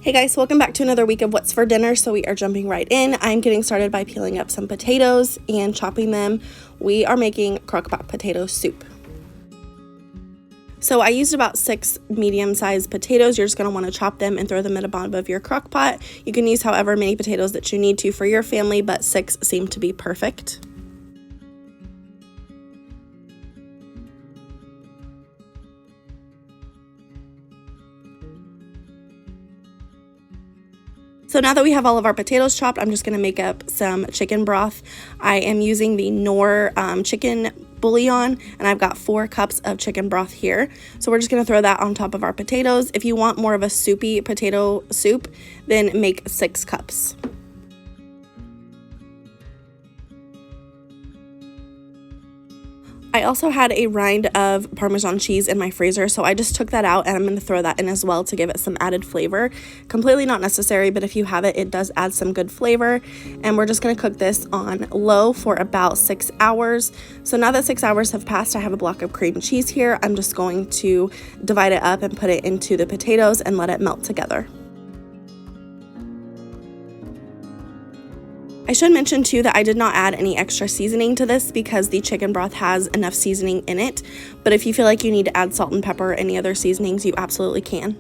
Hey guys, welcome back to another week of What's for Dinner. So we are jumping right in. I'm getting started by peeling up some potatoes and chopping them. We are making crock-pot potato soup. So I used about 6 medium-sized potatoes. You're just going to want to chop them and throw them in the bottom of your crock pot. You can use however many potatoes that you need to for your family, but 6 seem to be perfect. So now that we have all of our potatoes chopped, I'm just going to make up some chicken broth. I am using the Knorr chicken bouillon, and I've got 4 cups of chicken broth here. So we're just going to throw that on top of our potatoes. If you want more of a soupy potato soup, then make 6 cups. I also had a rind of Parmesan cheese in my freezer, so I just took that out and I'm going to throw that in as well to give it some added flavor. Completely not necessary, but if you have it, it does add some good flavor. And we're just going to cook this on low for about 6 hours. So now that 6 hours have passed, I have a block of cream cheese here. I'm just going to divide it up and put it into the potatoes and let it melt together. I should mention too that I did not add any extra seasoning to this because the chicken broth has enough seasoning in it, but if you feel like you need to add salt and pepper or any other seasonings, you absolutely can.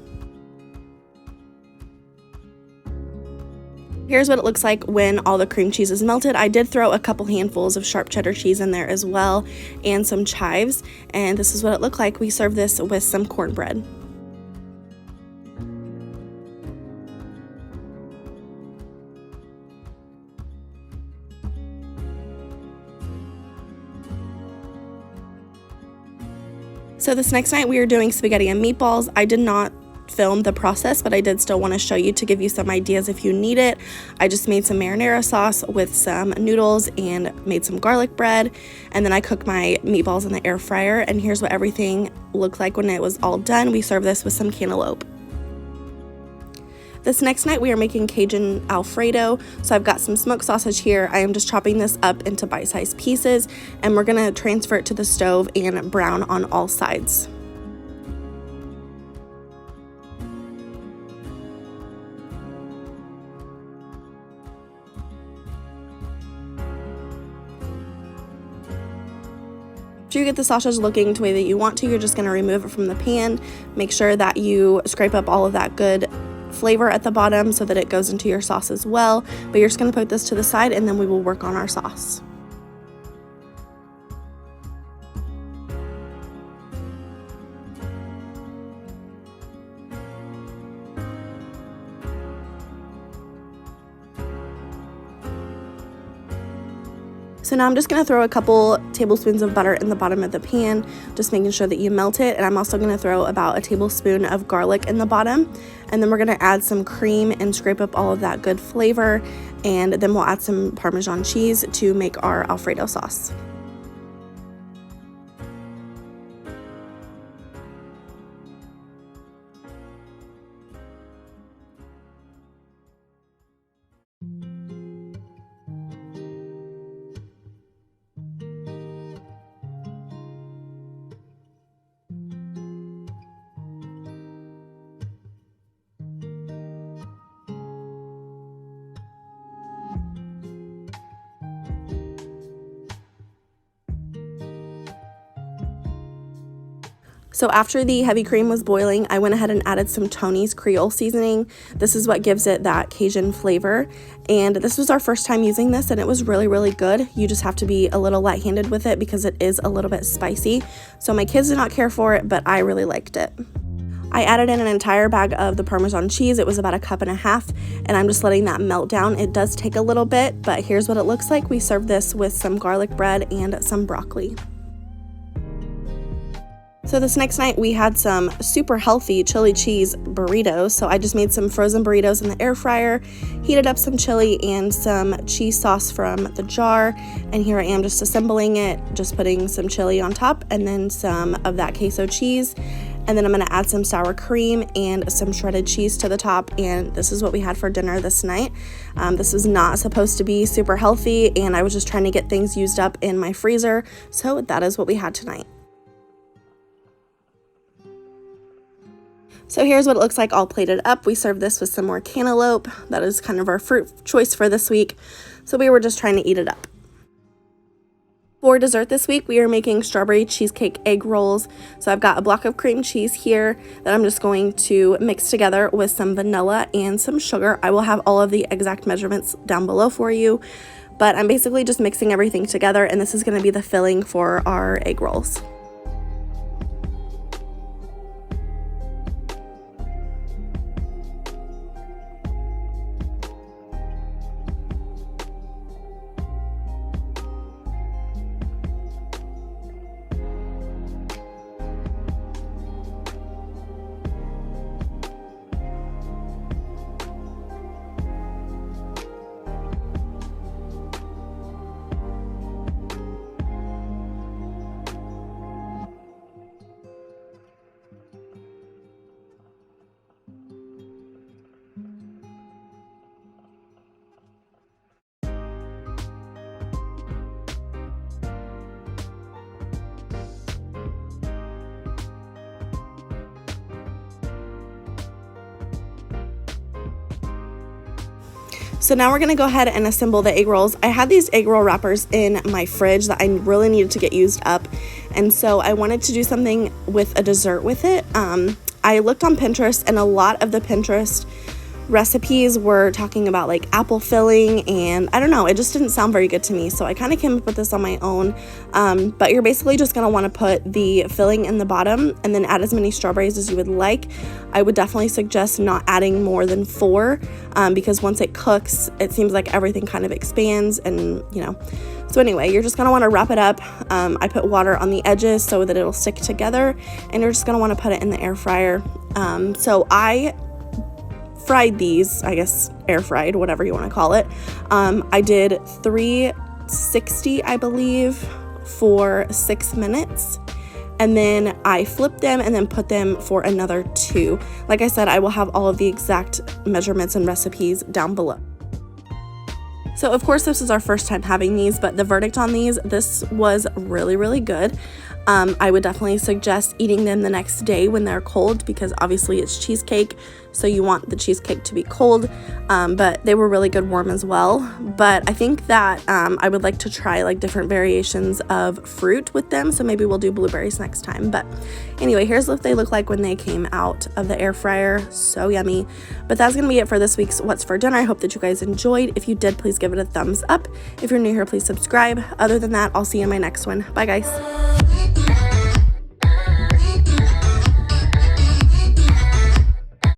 Here's what it looks like when all the cream cheese is melted. I did throw a couple handfuls of sharp cheddar cheese in there as well and some chives, and this is what it looked like. We served this with some cornbread. So this next night we are doing spaghetti and meatballs. I did not film the process, but I did still want to show you to give you some ideas if you need it. I just made some marinara sauce with some noodles and made some garlic bread, and then I cooked my meatballs in the air fryer, and here's what everything looked like when it was all done. We served this with some cantaloupe. This next night we are making Cajun Alfredo. So I've got some smoked sausage here. I am just chopping this up into bite-sized pieces, and we're gonna transfer it to the stove and brown on all sides. After you get the sausage looking the way that you want to, you're just gonna remove it from the pan. Make sure that you scrape up all of that good flavor at the bottom so that it goes into your sauce as well, but you're just going to put this to the side and then we will work on our sauce. So now I'm just going to throw a couple tablespoons of butter in the bottom of the pan, just making sure that you melt it. And I'm also going to throw about a tablespoon of garlic in the bottom. And then we're going to add some cream and scrape up all of that good flavor. And then we'll add some Parmesan cheese to make our Alfredo sauce. So after the heavy cream was boiling, I went ahead and added some Tony's Creole seasoning. This is what gives it that Cajun flavor. And this was our first time using this, and it was really, really good. You just have to be a little light-handed with it because it is a little bit spicy. So my kids did not care for it, but I really liked it. I added in an entire bag of the Parmesan cheese. It was about 1.5 cups, and I'm just letting that melt down. It does take a little bit, but here's what it looks like. We served this with some garlic bread and some broccoli. So this next night we had some super healthy chili cheese burritos. So I just made some frozen burritos in the air fryer, heated up some chili and some cheese sauce from the jar, and here I am just assembling it, just putting some chili on top and then some of that queso cheese. And then I'm gonna add some sour cream and some shredded cheese to the top, and this is what we had for dinner this night. This was not supposed to be super healthy, and I was just trying to get things used up in my freezer, so that is what we had tonight. So here's what it looks like all plated up. We served this with some more cantaloupe. That is kind of our fruit choice for this week. So we were just trying to eat it up. For dessert this week, we are making strawberry cheesecake egg rolls. So I've got a block of cream cheese here that I'm just going to mix together with some vanilla and some sugar. I will have all of the exact measurements down below for you, but I'm basically just mixing everything together, and this is going to be the filling for our egg rolls. So now we're going to go ahead and assemble the egg rolls. I had these egg roll wrappers in my fridge that I really needed to get used up, and so I wanted to do something with a dessert with it. I looked on Pinterest, and a lot of the Pinterest recipes were talking about like apple filling, and I don't know, it just didn't sound very good to me, so I kind of came up with this on my own. But you're basically just going to want to put the filling in the bottom and then add as many strawberries as you would like. I would definitely suggest not adding more than 4 because once it cooks, it seems like everything kind of expands, and so anyway, you're just going to want to wrap it up. I put water on the edges so that it'll stick together, and you're just going to want to put it in the air fryer. So I fried these, I guess air fried, whatever you want to call it. I did 360, I believe, for 6 minutes, and then I flipped them and then put them for another 2. Like I said, I will have all of the exact measurements and recipes down below. So of course this is our first time having these, but the verdict on these, this was really, really good. I would definitely suggest eating them the next day when they're cold, because obviously it's cheesecake, so you want the cheesecake to be cold, but they were really good warm as well. But I think that I would like to try like different variations of fruit with them, so maybe we'll do blueberries next time. But anyway, here's what they look like when they came out of the air fryer. So yummy. But that's gonna be it for this week's What's for Dinner. I hope that you guys enjoyed. If you did, please give it a thumbs up. If you're new here, please subscribe. Other than that, I'll see you in my next one. Bye guys.